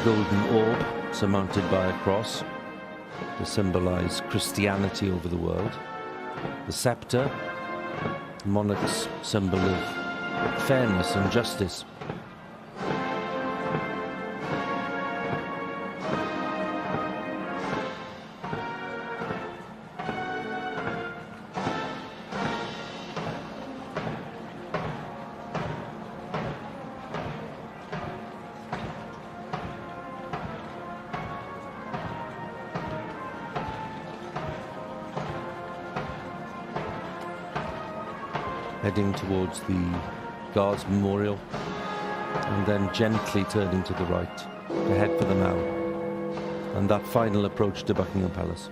Golden orb surmounted by a cross to symbolize Christianity over the world. The scepter, the monarch's symbol of fairness and justice. Heading towards the Guards Memorial and then gently turning to the right to head for the Mall and that final approach to Buckingham Palace.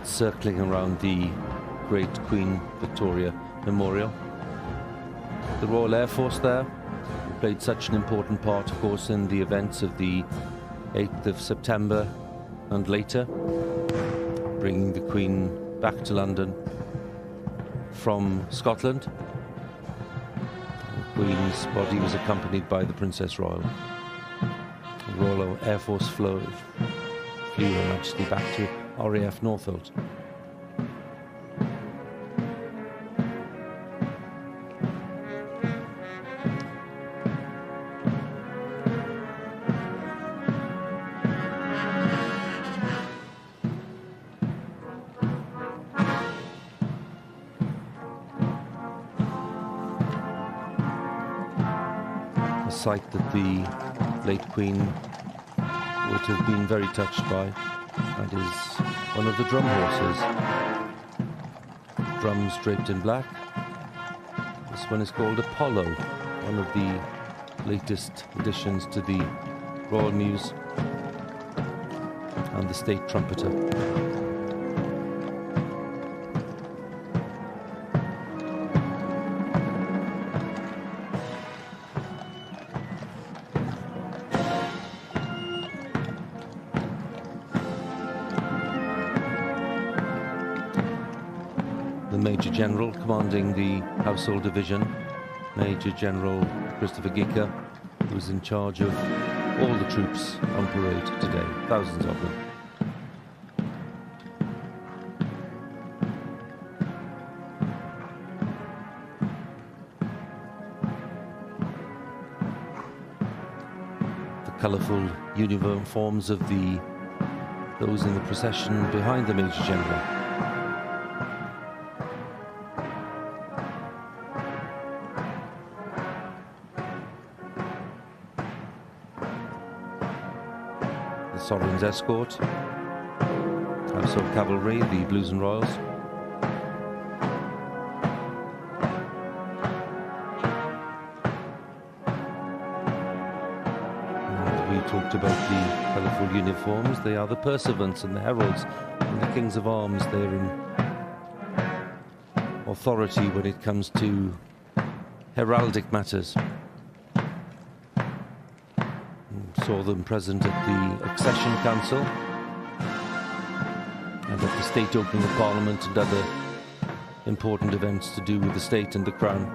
Circling around the Great Queen Victoria Memorial. The Royal Air Force there played such an important part, of course, in the events of the 8th of September and later, bringing the Queen back to London from Scotland. The Queen's body was accompanied by the Princess Royal. The Royal Air Force flew Her Majesty back to RAF Northolt. A sight that the late Queen would have been very touched by. That is one of the drum horses. Drums draped in black. This one is called Apollo, one of the latest additions to the Royal Muse, and the State Trumpeter. The Major General commanding the Household Division, Major General Christopher Gicker, who was in charge of all the troops on parade today, thousands of them. The colourful uniforms of those in the procession behind the Major General. Sovereign's escort, Household Cavalry, the Blues and Royals. And we talked about the colourful uniforms. They are the pursuivants and the heralds and the Kings of Arms. They're in authority when it comes to heraldic matters. Saw them present at the Accession Council and at the State Opening of Parliament and other important events to do with the state and the Crown.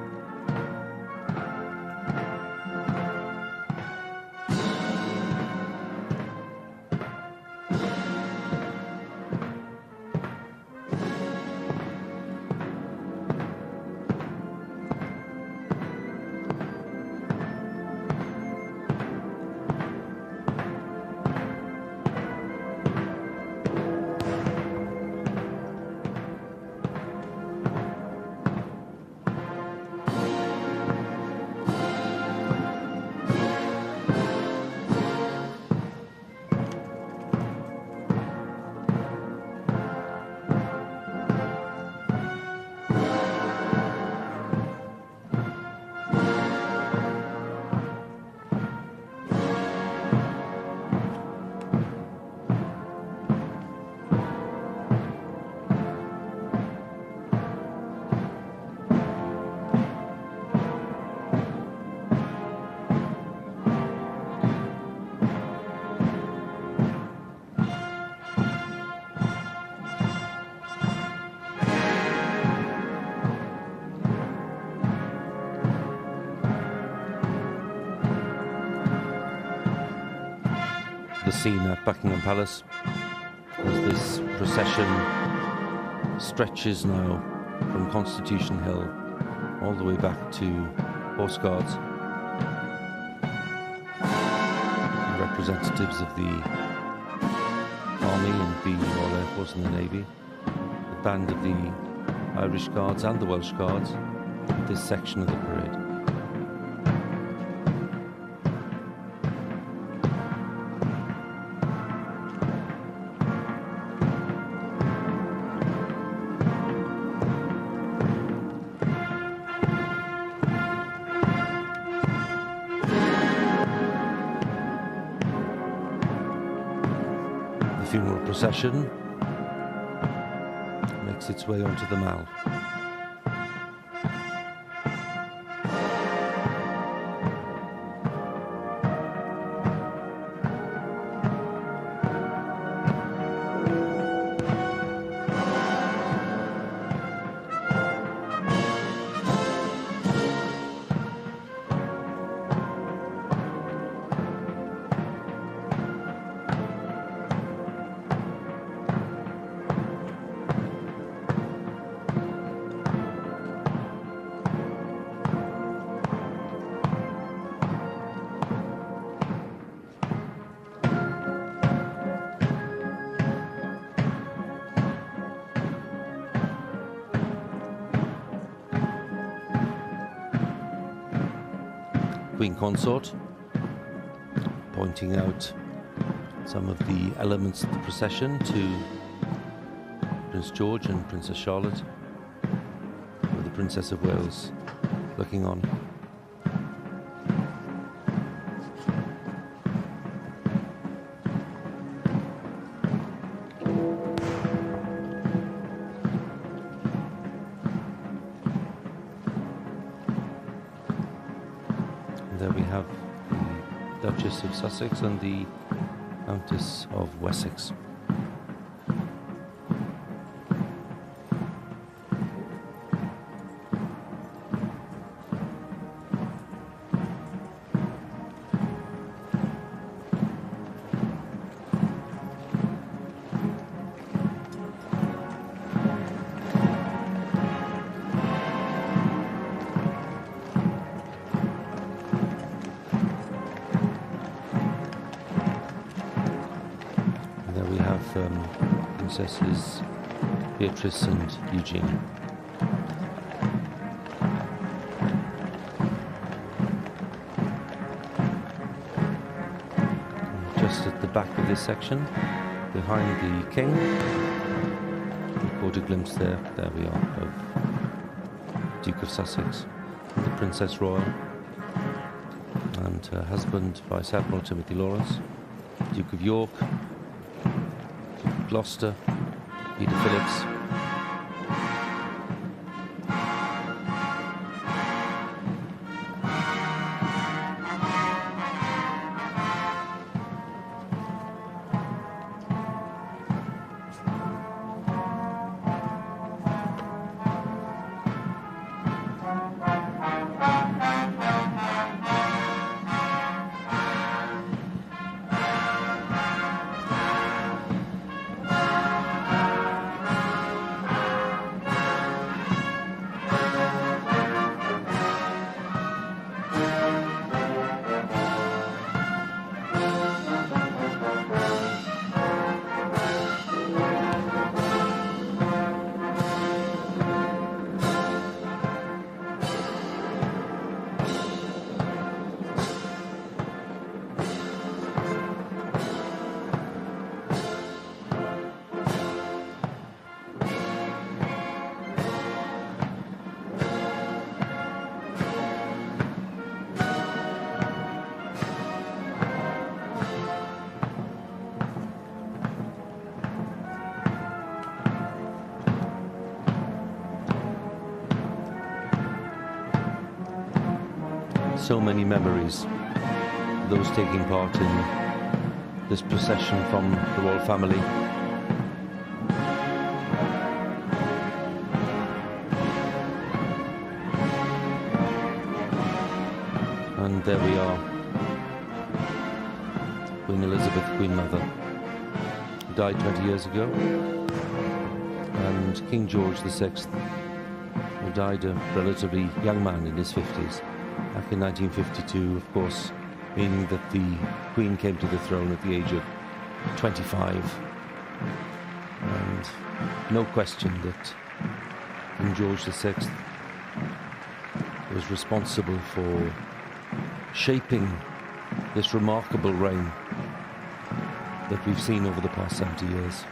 scene at Buckingham Palace as this procession stretches now from Constitution Hill all the way back to Horse Guards. Representatives of the Army and the Royal Air Force and the Navy, the band of the Irish Guards and the Welsh Guards, this section of the parade. The funeral procession makes its way onto the Mall. Queen Consort pointing out some of the elements of the procession to Prince George and Princess Charlotte, with the Princess of Wales looking on. There we have the Duchess of Sussex and the Countess of Wessex. Princesses Beatrice and Eugenie. Just at the back of this section, behind the King, we caught a glimpse there we are, of Duke of Sussex, the Princess Royal, and her husband, Vice Admiral Timothy Lawrence, Duke of York, Gloucester, Peter Phillips. So many memories, those taking part in this procession from the royal family. And there we are Queen Elizabeth, Queen Mother, who died 20 years ago, and King George VI, who died a relatively young man in his 50s, back in 1952, of course, meaning that the Queen came to the throne at the age of 25. And no question that King George VI was responsible for shaping this remarkable reign that we've seen over the past 70 years.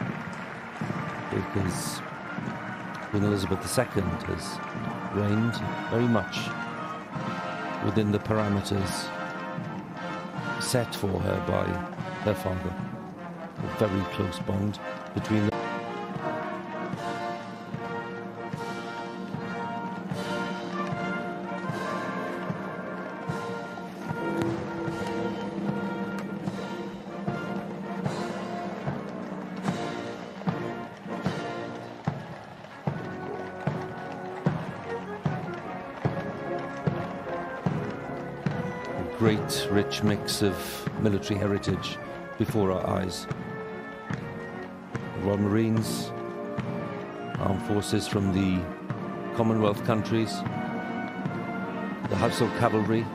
Because Queen Elizabeth II has reigned very much within the parameters set for her by her father. A very close bond between them. Great rich mix of military heritage before our eyes. The Royal Marines, armed forces from the Commonwealth countries, the Household Cavalry,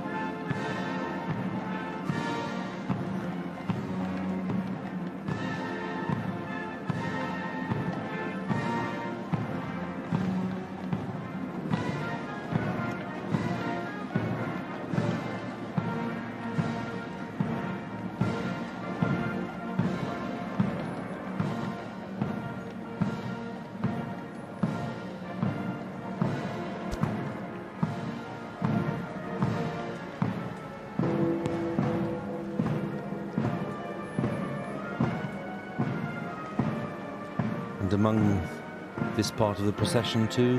and among this part of the procession too,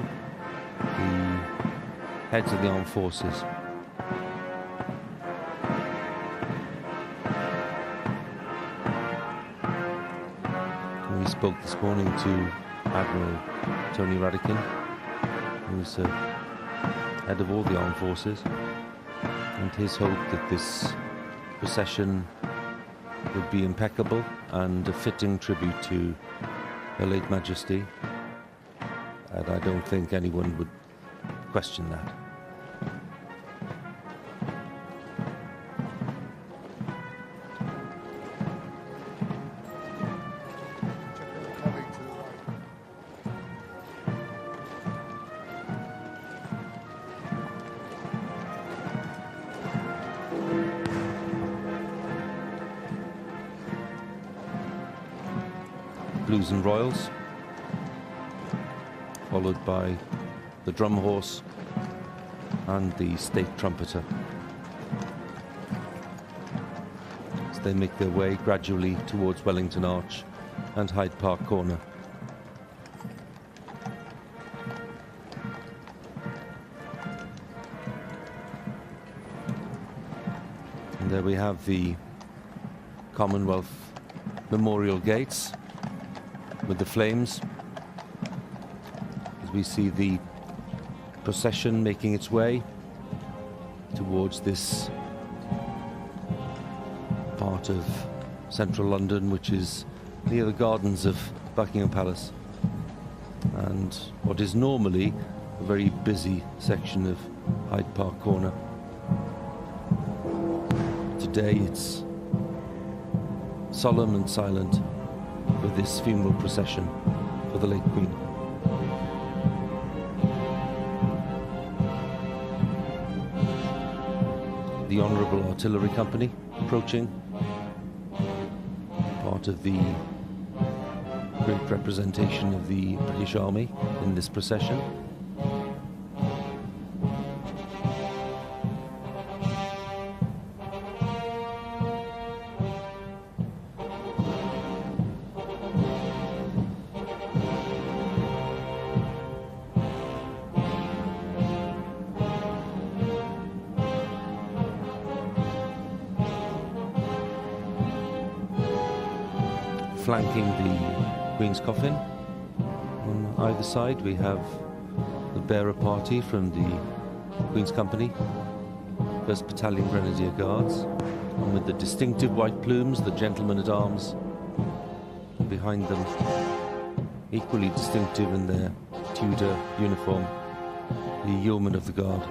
the heads of the armed forces. We spoke this morning to Admiral Tony Radakin, who's head of all the armed forces, and his hope that this procession would be impeccable and a fitting tribute to Her late Majesty, and I don't think anyone would question that. Blues and Royals, followed by the drum horse and the state trumpeter, as they make their way gradually towards Wellington Arch and Hyde Park Corner. And there we have the Commonwealth Memorial Gates with the flames, as we see the procession making its way towards this part of central London, which is near the gardens of Buckingham Palace, and what is normally a very busy section of Hyde Park Corner. Today it's solemn and silent for this funeral procession for the late Queen. The Honourable Artillery Company approaching, part of the great representation of the British Army in this procession. Flanking the Queen's coffin on either side, we have the bearer party from the Queen's Company, 1st Battalion Grenadier Guards, And with the distinctive white plumes, the gentlemen at arms, and behind them, equally distinctive in their Tudor uniform, the yeomen of the guard.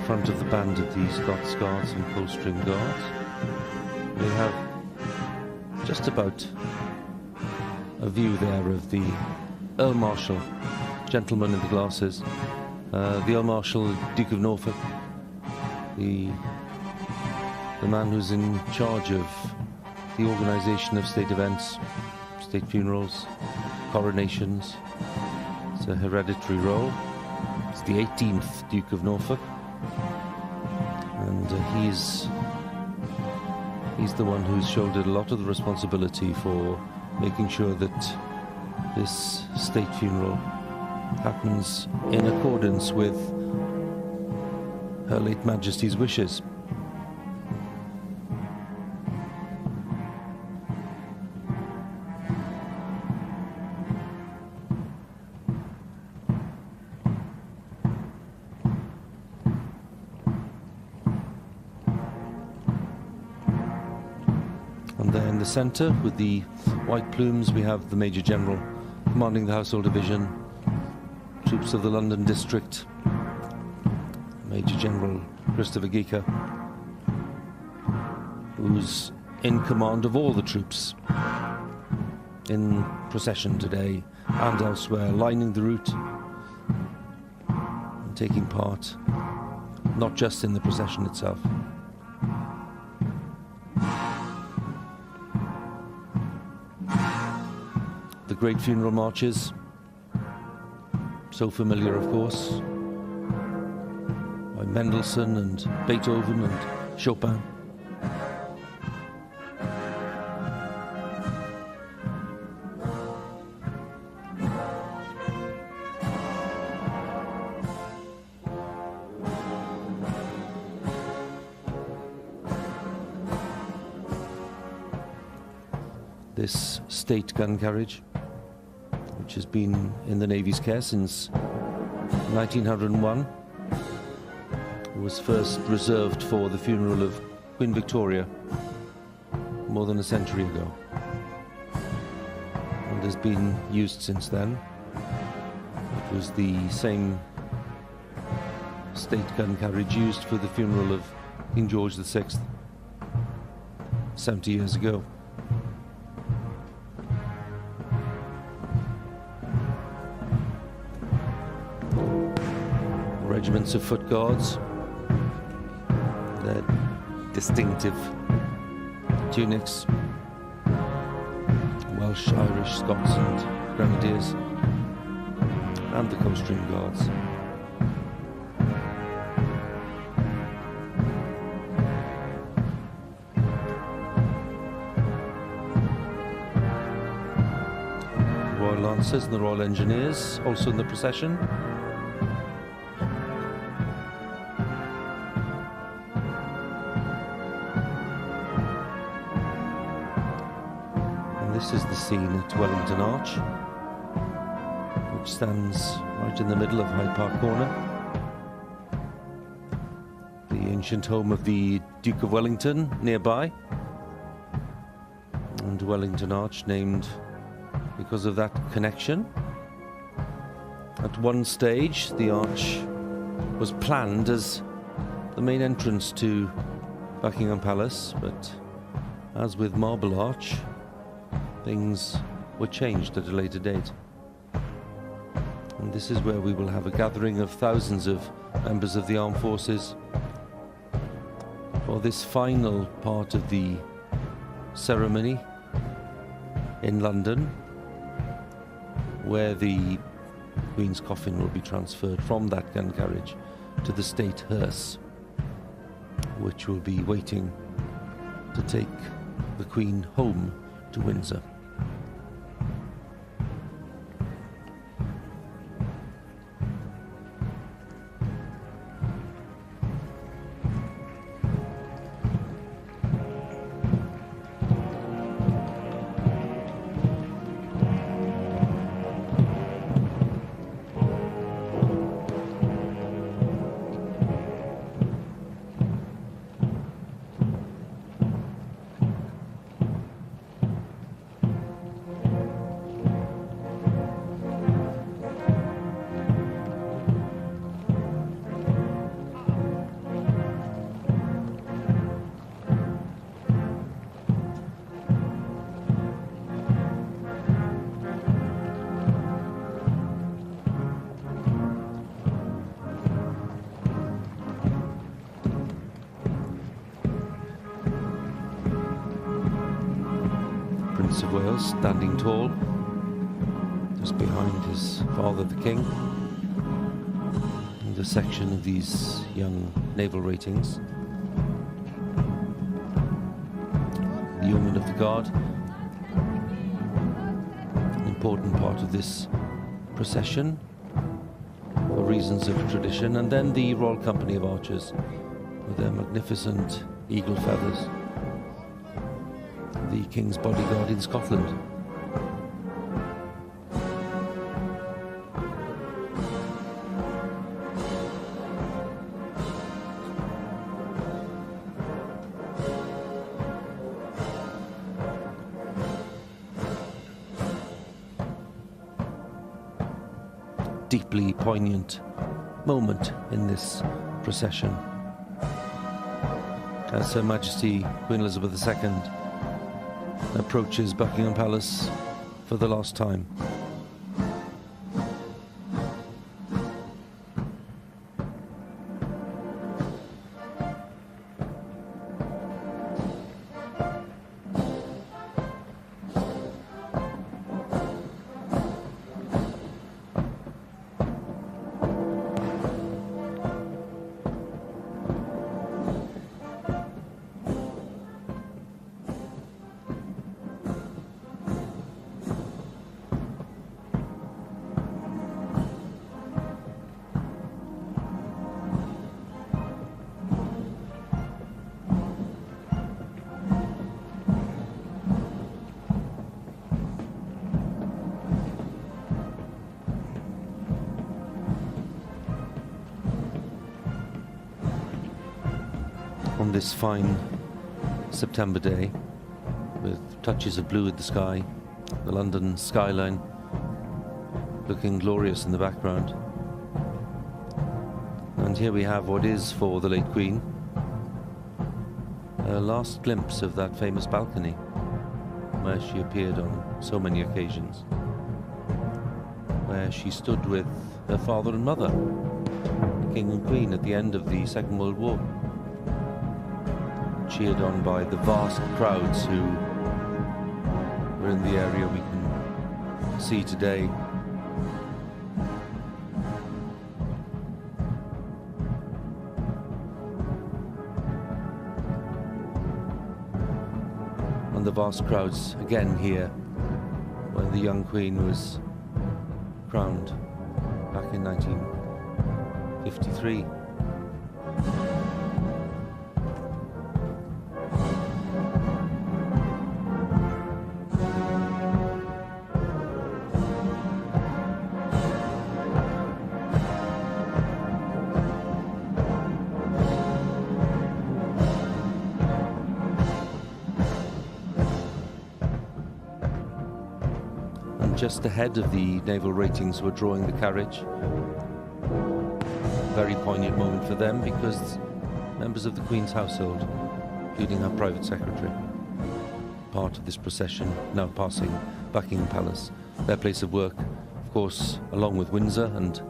Front of the band of the Scots Guards and Coldstream Guards, we have just about a view there of the Earl Marshal, gentleman in the glasses, the Earl Marshal, Duke of Norfolk, the man who's in charge of the organisation of state events, state funerals, coronations. It's a hereditary role. It's the 18th Duke of Norfolk. And he's the one who's shouldered a lot of the responsibility for making sure that this state funeral happens in accordance with Her late Majesty's wishes. And there in the centre, with the white plumes, we have the Major General commanding the Household Division, troops of the London District, Major General Christopher Geeker, who's in command of all the troops in procession today and elsewhere, lining the route and taking part, not just in the procession itself. The great funeral marches, so familiar, of course, by Mendelssohn and Beethoven and Chopin. This state gun carriage, which has been in the Navy's care since 1901, was first reserved for the funeral of Queen Victoria more than a century ago, and has been used since then. It was the same state gun carriage used for the funeral of King George VI 70 years ago. Regiments of foot guards, their distinctive tunics, Welsh, Irish, Scots and Grenadiers, and the Coldstream Guards. The Royal Lancers and the Royal Engineers also in the procession. This is the scene at Wellington Arch, which stands right in the middle of Hyde Park Corner. The ancient home of the Duke of Wellington nearby, and Wellington Arch named because of that connection. At one stage, the arch was planned as the main entrance to Buckingham Palace, but as with Marble Arch, things were changed at a later date. And this is where we will have a gathering of thousands of members of the armed forces for this final part of the ceremony in London, where the Queen's coffin will be transferred from that gun carriage to the state hearse, which will be waiting to take the Queen home to Windsor. Prince of Wales standing tall, just behind his father the King, in the section of these young naval ratings. The Yeomen of the Guard, an important part of this procession for reasons of tradition, and then the Royal Company of Archers with their magnificent eagle feathers, the King's bodyguard in Scotland. Deeply poignant moment in this procession as Her Majesty Queen Elizabeth II approaches Buckingham Palace for the last time. On this fine September day, with touches of blue in the sky, the London skyline looking glorious in the background. And here we have what is, for the late Queen, a last glimpse of that famous balcony where she appeared on so many occasions, where she stood with her father and mother, the King and Queen, at the end of the Second World War, cheered on by the vast crowds who were in the area we can see today. And the vast crowds again here when the young Queen was crowned back in 1953. And just ahead of the naval ratings were drawing the carriage. Very poignant moment for them because members of the Queen's household, including her private secretary, part of this procession now passing Buckingham Palace, their place of work, of course, along with Windsor and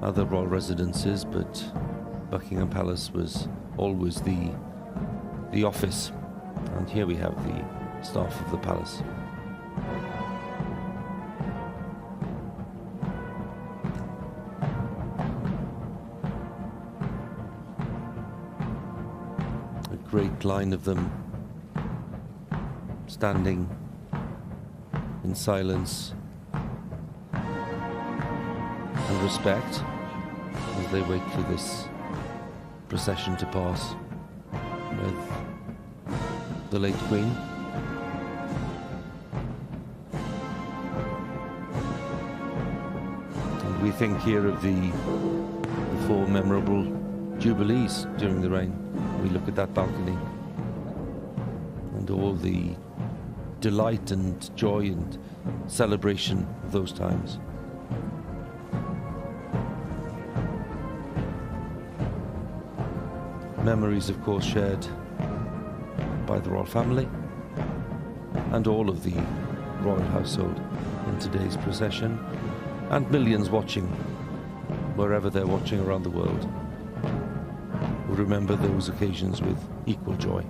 other royal residences, but Buckingham Palace was always the office, and here we have the staff of the palace. A great line of them standing in silence and respect as they wait for this procession to pass with the late Queen. And we think here of the 4 memorable jubilees during the reign. We look at that balcony and all the delight and joy and celebration of those times. Memories, of course, shared by the royal family and all of the royal household in today's procession, and millions watching, wherever they're watching around the world, will remember those occasions with equal joy.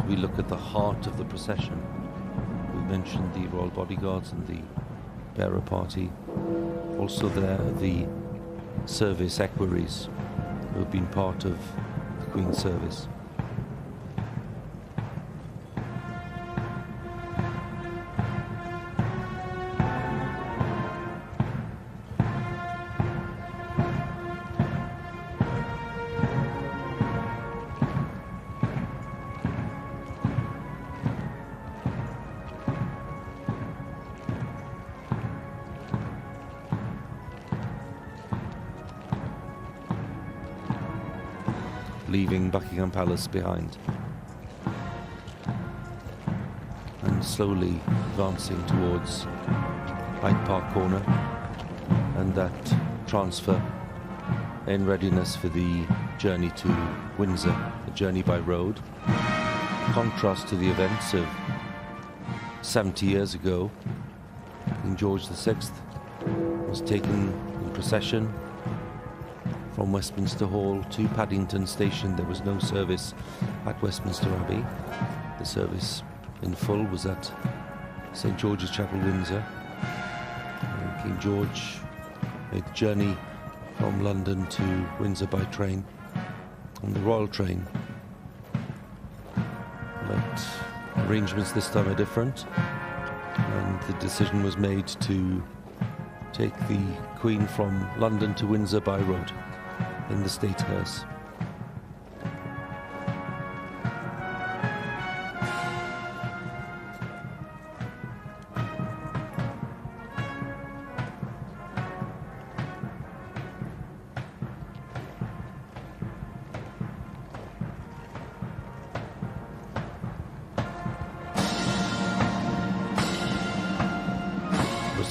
We look at the heart of the procession. We mentioned the royal bodyguards and the bearer party. Also there are the service equerries who have been part of the Queen's service. Leaving Buckingham Palace behind and slowly advancing towards Hyde Park Corner and that transfer in readiness for the journey to Windsor, the journey by road. In contrast to the events of 70 years ago, King George VI was taken in procession from Westminster Hall to Paddington Station. There was no service at Westminster Abbey. The service in full was at St George's Chapel, Windsor. And King George made the journey from London to Windsor by train, on the royal train. But arrangements this time are different, and the decision was made to take the Queen from London to Windsor by road in the State Hearse.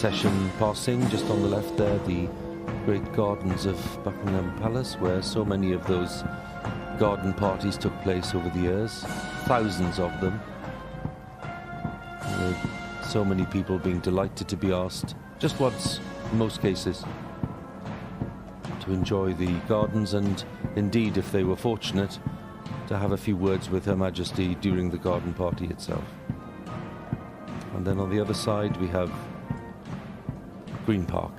procession passing. Just on the left there, the great gardens of Buckingham Palace, where so many of those garden parties took place over the years. Thousands of them. With so many people being delighted to be asked, just once in most cases, to enjoy the gardens, and indeed, if they were fortunate, to have a few words with Her Majesty during the garden party itself. And then on the other side we have Green Park.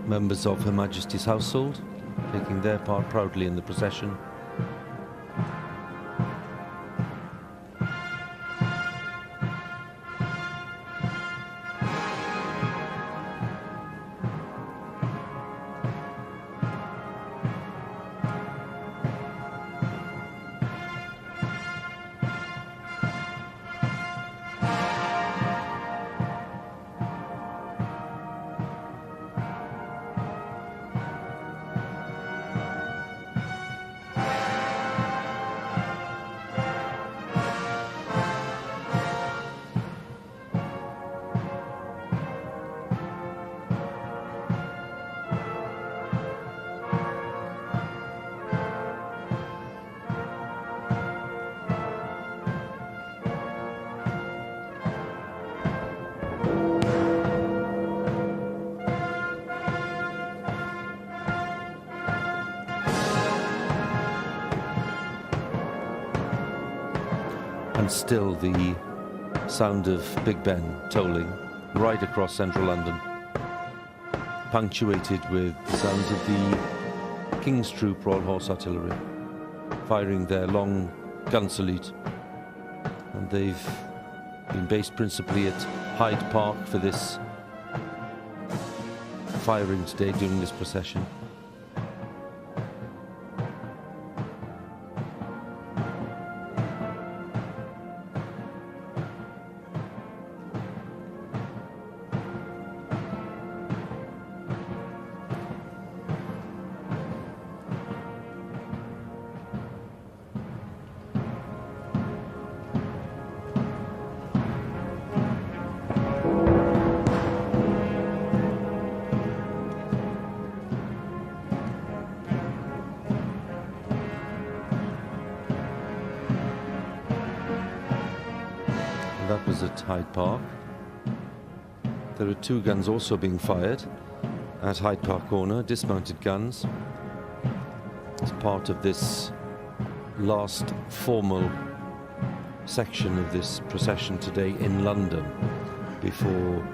Members of Her Majesty's household taking their part proudly in the procession. And still the sound of Big Ben tolling right across central London, punctuated with the sounds of the King's Troop Royal Horse Artillery firing their long gun salute. And they've been based principally at Hyde Park for this firing today during this procession. That was at Hyde Park. There are two guns also being fired at Hyde Park Corner, dismounted guns, as part of this last formal section of this procession today in London, before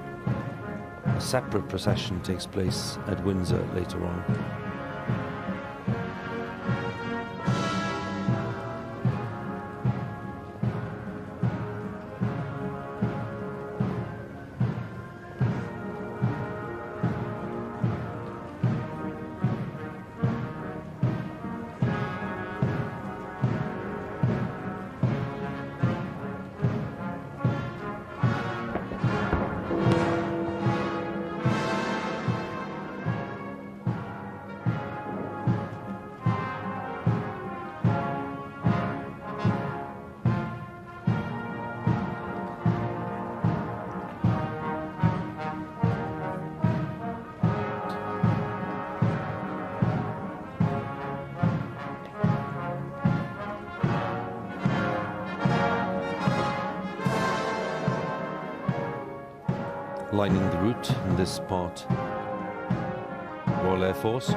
a separate procession takes place at Windsor later on. Lining the route in this part, Royal Air Force.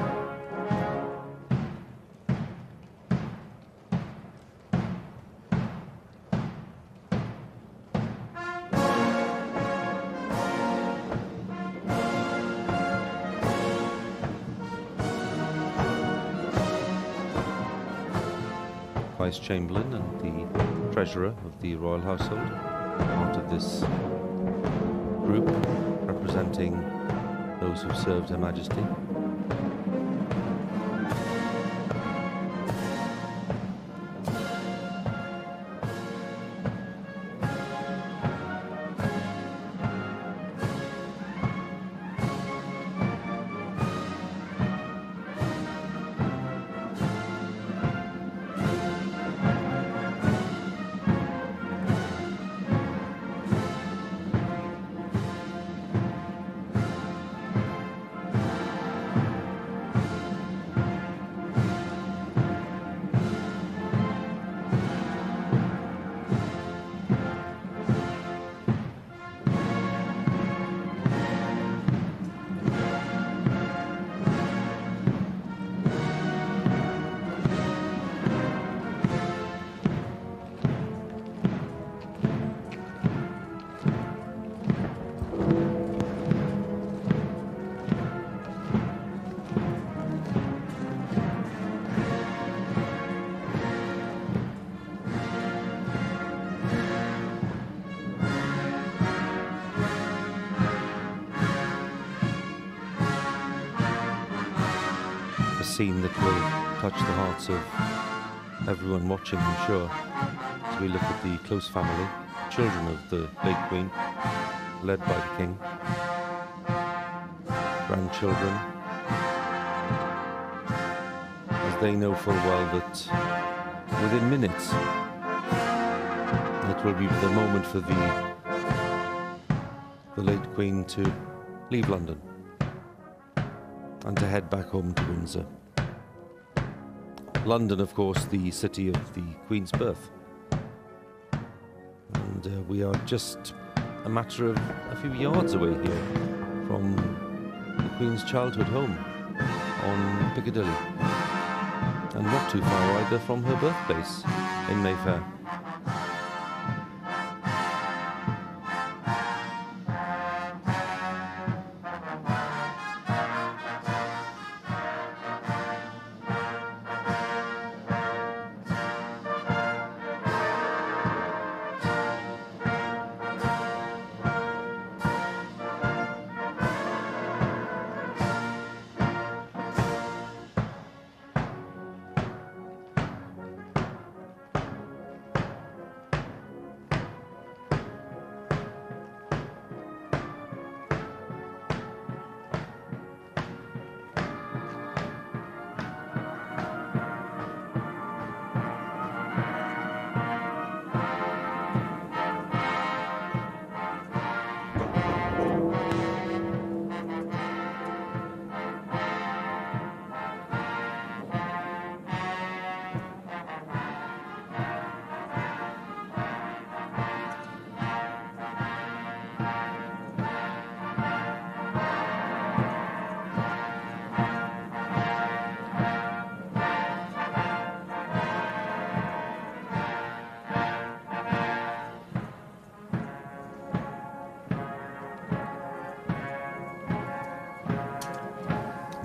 Vice Chamberlain and the Treasurer of the Royal Household. part of this group representing those who served Her Majesty. Scene that will touch the hearts of everyone watching, I'm sure, as we look at the close family, children of the late Queen, led by the King, grandchildren, as they know full well that within minutes it will be the moment for the late Queen to leave London and to head back home to Windsor. London, of course, the city of the Queen's birth. And we are just a matter of a few yards away here from the Queen's childhood home on Piccadilly. And not too far either from her birthplace in Mayfair.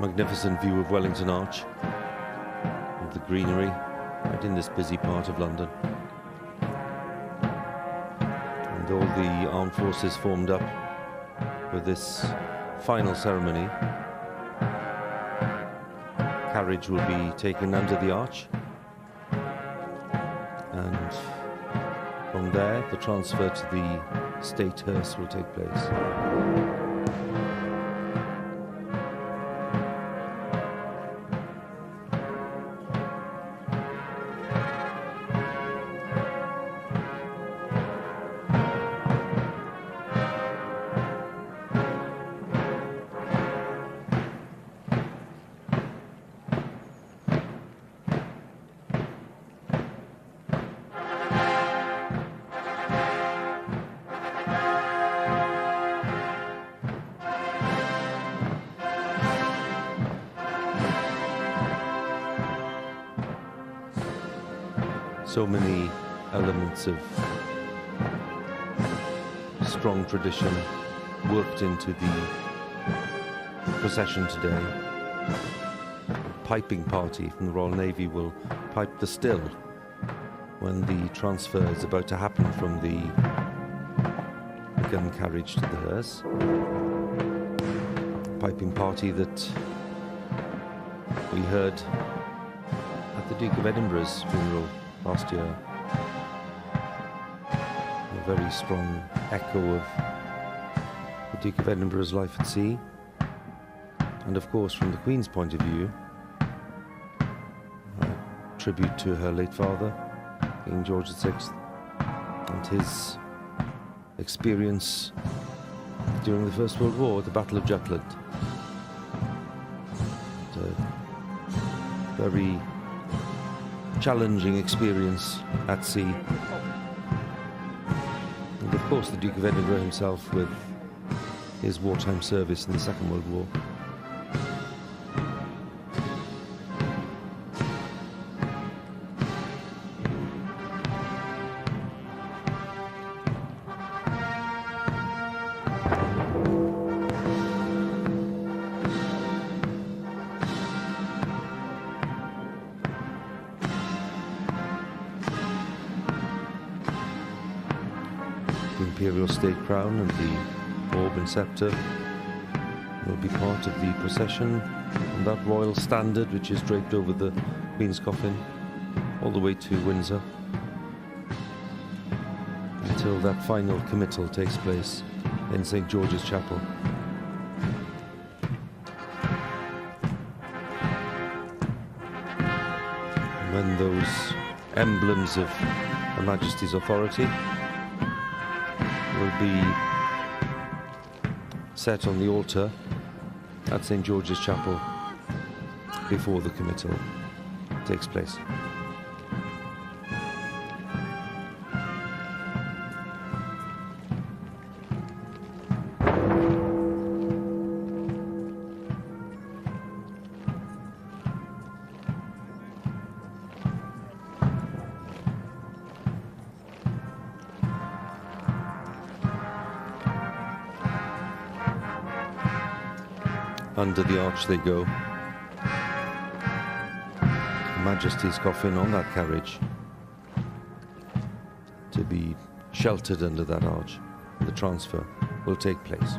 Magnificent view of Wellington Arch, of the greenery, right in this busy part of London. And all the armed forces formed up for this final ceremony. Carriage will be taken under the arch, and from there the transfer to the state hearse will take place. So many elements of strong tradition worked into the procession today. A piping party from the Royal Navy will pipe the still when the transfer is about to happen from the gun carriage to the hearse. Piping party that we heard at the Duke of Edinburgh's funeral last year. A very strong echo of the Duke of Edinburgh's life at sea. And of course, from the Queen's point of view, a tribute to her late father, King George VI, and his experience during the First World War at the Battle of Jutland. A very challenging experience at sea. And of course, the Duke of Edinburgh himself with his wartime service in the Second World War. The imperial state crown and the orb and sceptre will be part of the procession, and that royal standard which is draped over the Queen's coffin all the way to Windsor until that final committal takes place in St. George's Chapel. And when those emblems of Her Majesty's authority will be set on the altar at St. George's Chapel before the committal takes place. Under the arch they go. Her Majesty's coffin on that carriage to be sheltered under that arch. The transfer will take place.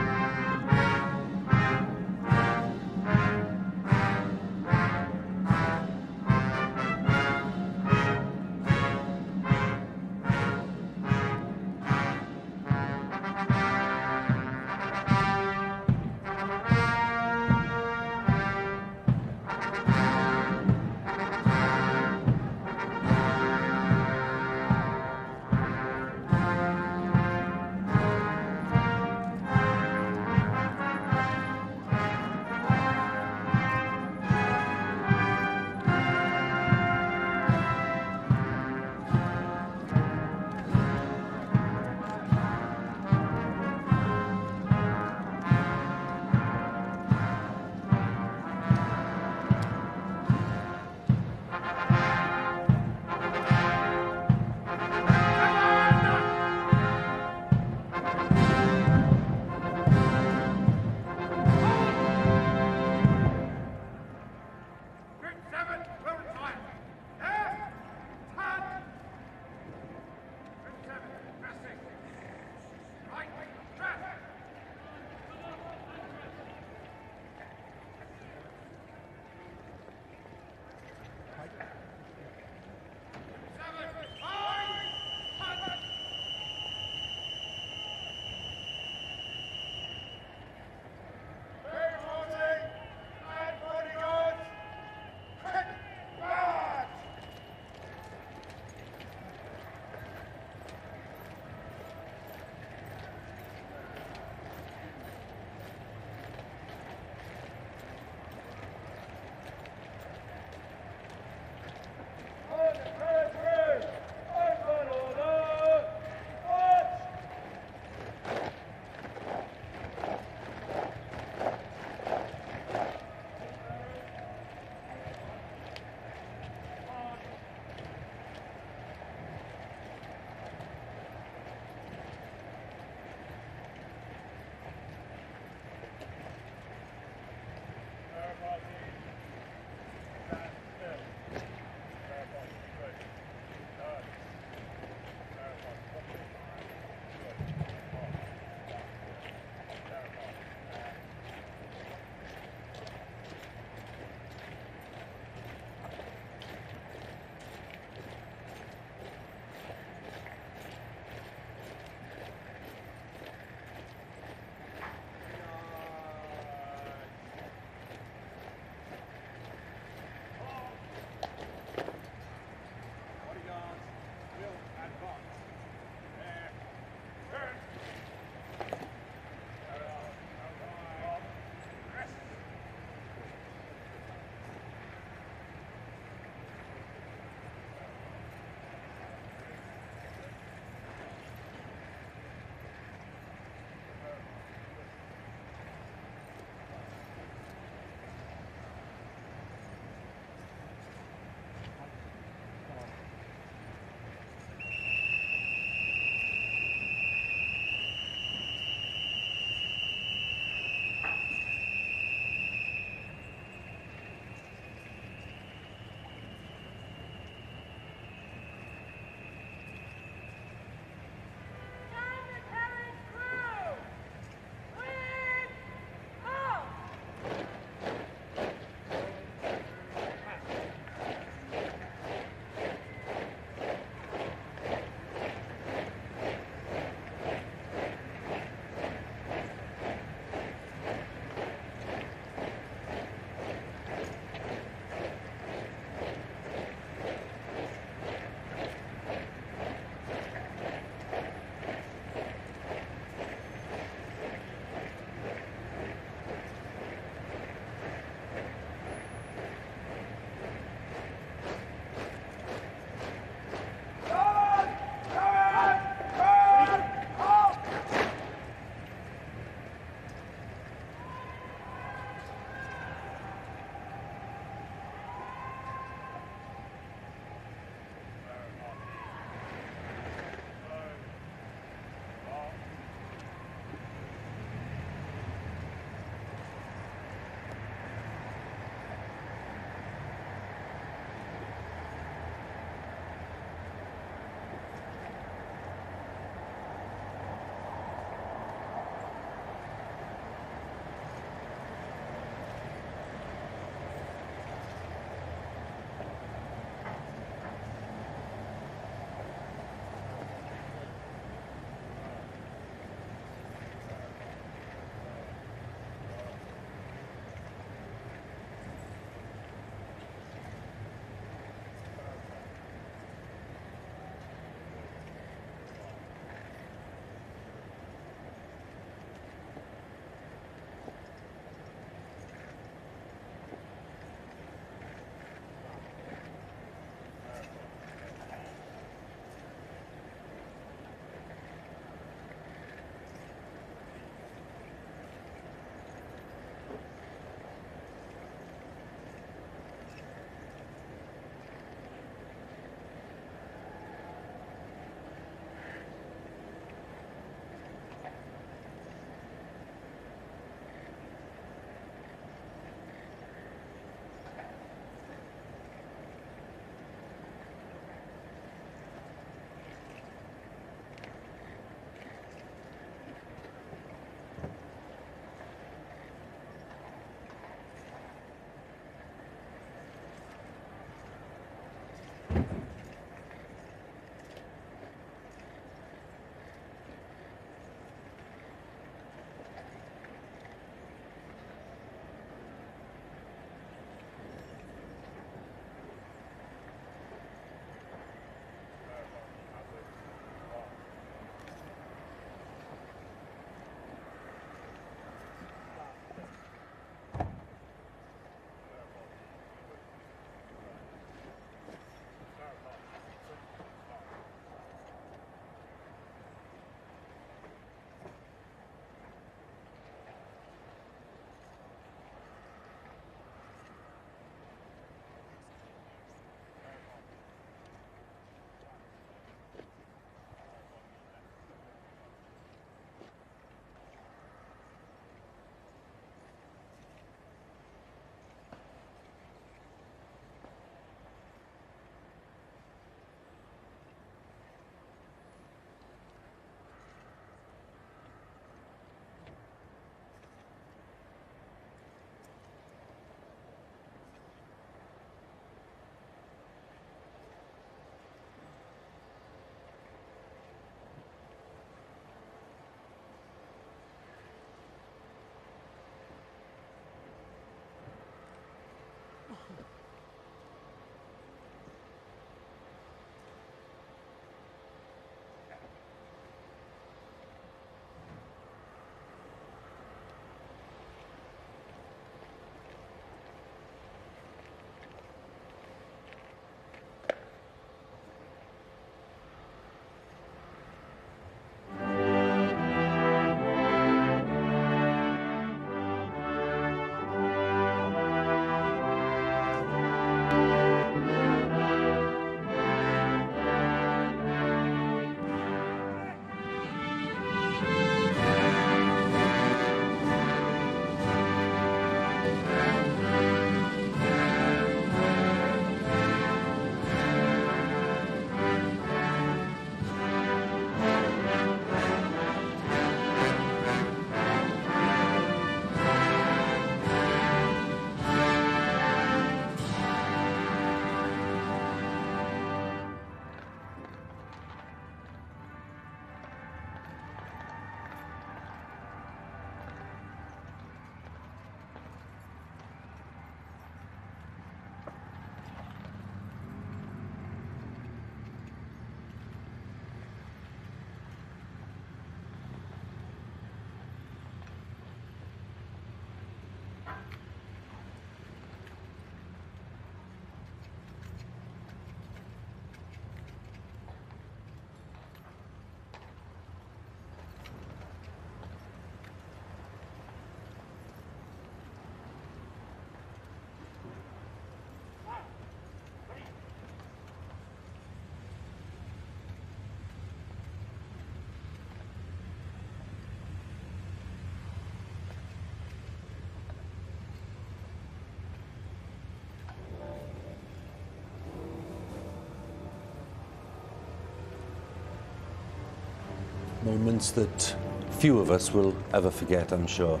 Moments that few of us will ever forget, I'm sure.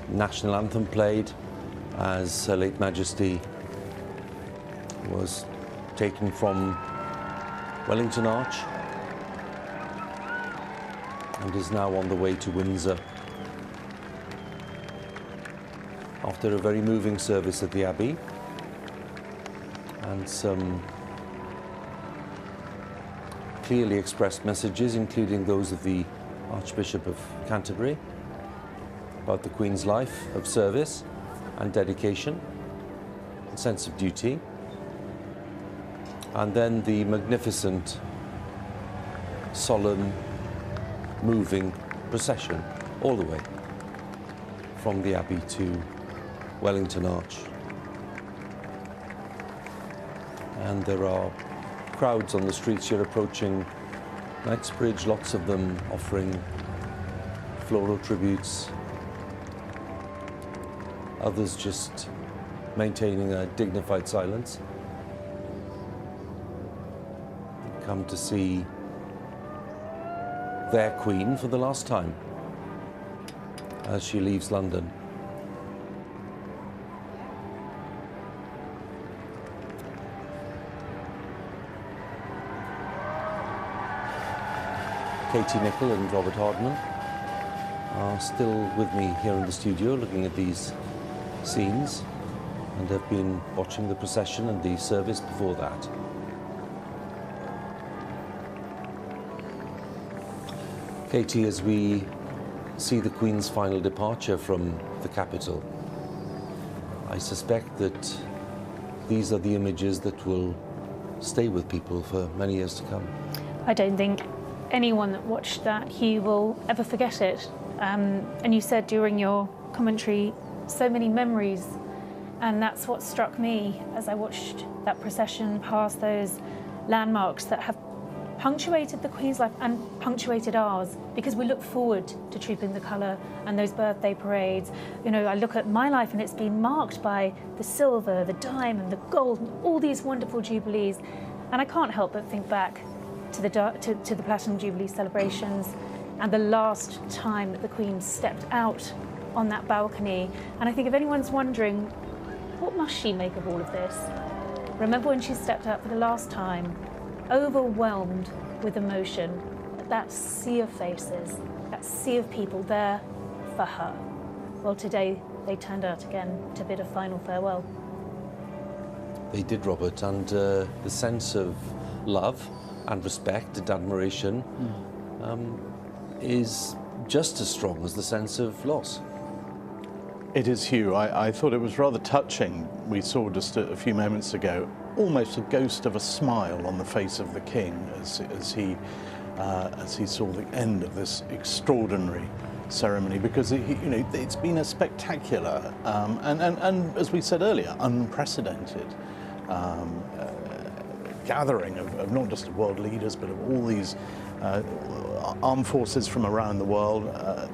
National anthem played as Her late Majesty was taken from Wellington Arch and is now on the way to Windsor after a very moving service at the Abbey and some clearly expressed messages, including those of the Archbishop of Canterbury, about the Queen's life of service and dedication, and sense of duty. And then the magnificent, solemn, moving procession all the way from the Abbey to Wellington Arch. And there are crowds on the streets here approaching Knightsbridge, lots of them offering floral tributes, others just maintaining a dignified silence. Come to see their Queen for the last time as she leaves London. Katie Nicholl and Robert Hardman are still with me here in the studio looking at these scenes and have been watching the procession and the service before that. Katie, as we see the Queen's final departure from the capital, I suspect that these are the images that will stay with people for many years to come. I don't think anyone that watched that, Hugh, will ever forget it. And you said during your commentary, so many memories, and that's what struck me as I watched that procession past those landmarks that have punctuated the Queen's life and punctuated ours, because we look forward to Trooping the Colour and those birthday parades. You know, I look at my life and it's been marked by the silver, the diamond, the gold, and all these wonderful jubilees. And I can't help but think back to the Platinum Jubilee celebrations and the last time that the Queen stepped out on that balcony. And I think if anyone's wondering, what must she make of all of this? Remember when she stepped out for the last time, overwhelmed with emotion, that sea of faces, that sea of people there for her. Well, today they turned out again to bid a final farewell. They did, Robert, and the sense of love and respect and admiration is just as strong as the sense of loss. It is, Hugh. I thought it was rather touching. We saw just a few moments ago almost a ghost of a smile on the face of the King as he saw the end of this extraordinary ceremony, because it's been a spectacular and as we said earlier, unprecedented gathering of not just world leaders but of all these armed forces from around the world.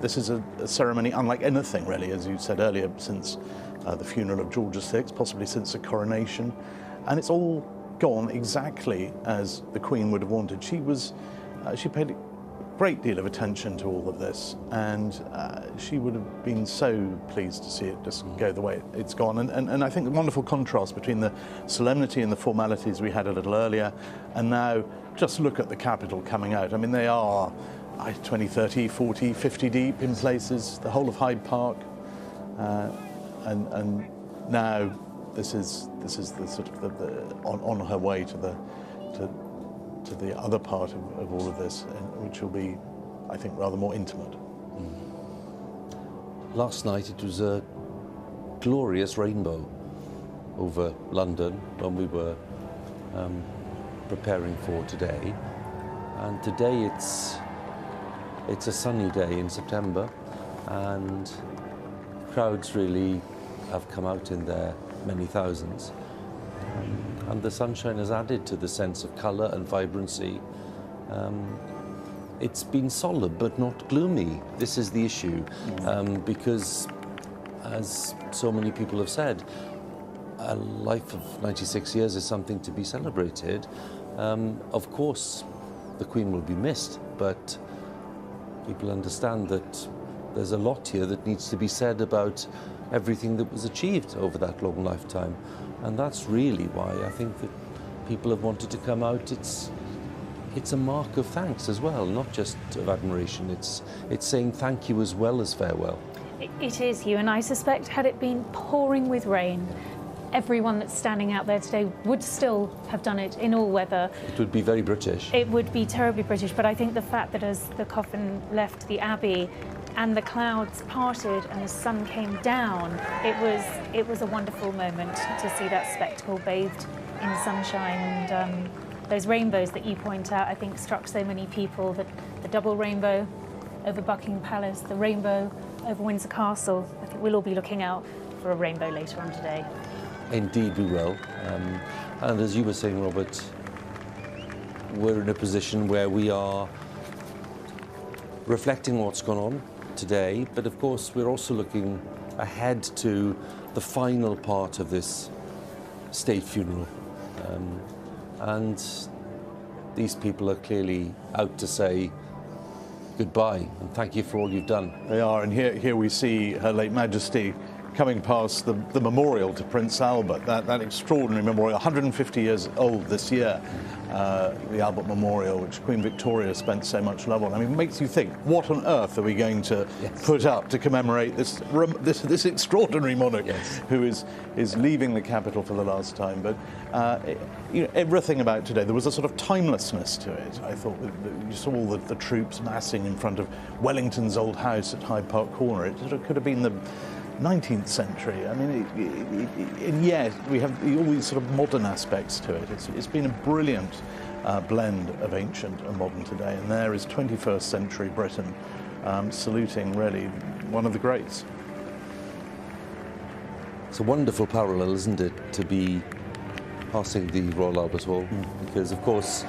This is a ceremony unlike anything, really, as you said earlier, since the funeral of George VI, possibly since the coronation. And it's all gone exactly as the Queen would have wanted. She paid a great deal of attention to all of this, and she would have been so pleased to see it just go the way it's gone. And I think the wonderful contrast between the solemnity and the formalities we had a little earlier, and now just look at the capital coming out. I mean, they are 20, 30, 40, 50 deep in places, the whole of Hyde Park, and now this is the sort of the on her way to the other part of all of this, which will be, I think, rather more intimate. Last night it was a glorious rainbow over London when we were preparing for today, and today it's a sunny day in September, and crowds really have come out in their many thousands, and the sunshine has added to the sense of colour and vibrancy. It's been solid but not gloomy. This is the issue, because, as so many people have said, a life of 96 years is something to be celebrated. Of course, the Queen will be missed, but people understand that there's a lot here that needs to be said about everything that was achieved over that long lifetime. And that's really why I think that people have wanted to come out. It's a mark of thanks as well, not just of admiration. It's saying thank you as well as farewell. It is, Hugh, and I suspect had it been pouring with rain, everyone that's standing out there today would still have done it in all weather. It would be very British. It would be terribly British, but I think the fact that as the coffin left the Abbey and the clouds parted and the sun came down, it was a wonderful moment to see that spectacle bathed in sunshine. And those rainbows that you point out, I think, struck so many people. That the double rainbow over Buckingham Palace, the rainbow over Windsor Castle. I think we'll all be looking out for a rainbow later on today. Indeed we will. And as you were saying, Robert, we're in a position where we are reflecting what's gone on today, but of course we're also looking ahead to the final part of this state funeral. And these people are clearly out to say goodbye and thank you for all you've done. They are, and here we see Her late Majesty coming past the memorial to Prince Albert, that extraordinary memorial, 150 years old this year, the Albert Memorial, which Queen Victoria spent so much love on. I mean, it makes you think, what on earth are we going to put up to commemorate this extraordinary monarch who is leaving the capital for the last time? But everything about today, there was a sort of timelessness to it. I thought you saw all the troops massing in front of Wellington's old house at Hyde Park Corner. It sort of could have been the 19th century. I mean, and yet we have all these sort of modern aspects to it. It's been a brilliant blend of ancient and modern today, and there is 21st century Britain saluting really one of the greats. It's a wonderful parallel, isn't it, to be passing the Royal Albert Hall, because of course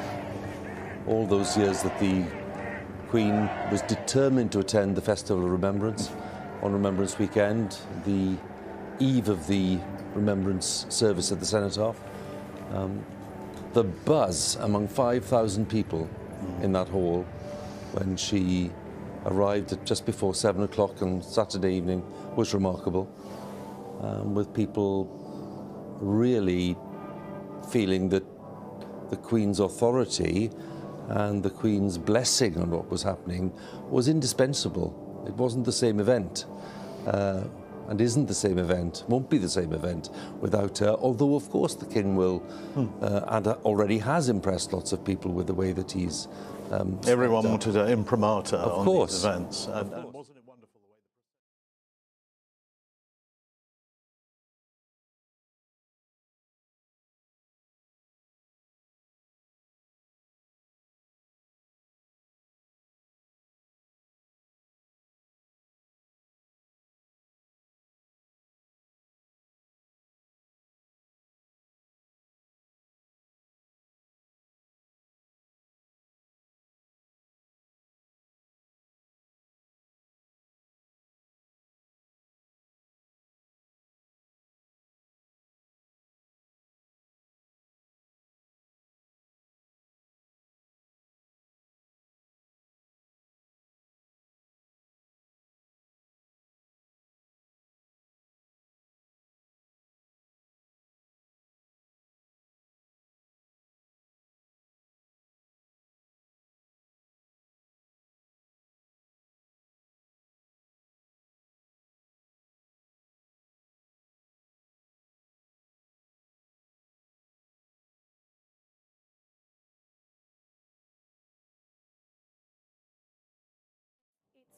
all those years that the Queen was determined to attend the Festival of Remembrance on Remembrance Weekend, the eve of the Remembrance service at the Cenotaph. The buzz among 5,000 people in that hall when she arrived at just before 7 o'clock on Saturday evening was remarkable, with people really feeling that the Queen's authority and the Queen's blessing on what was happening was indispensable. It wasn't the same event, and isn't the same event, won't be the same event without her, although of course the King will, and already has impressed lots of people with the way that he's everyone wanted an imprimatur on these events. Wasn't it wonderful the way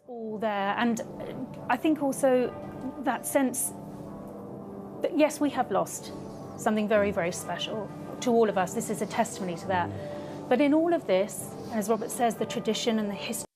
all there, and I think also that sense that yes, we have lost something very, very special to all of us. This is a testimony to that. But in all of this, as Robert says, the tradition and the history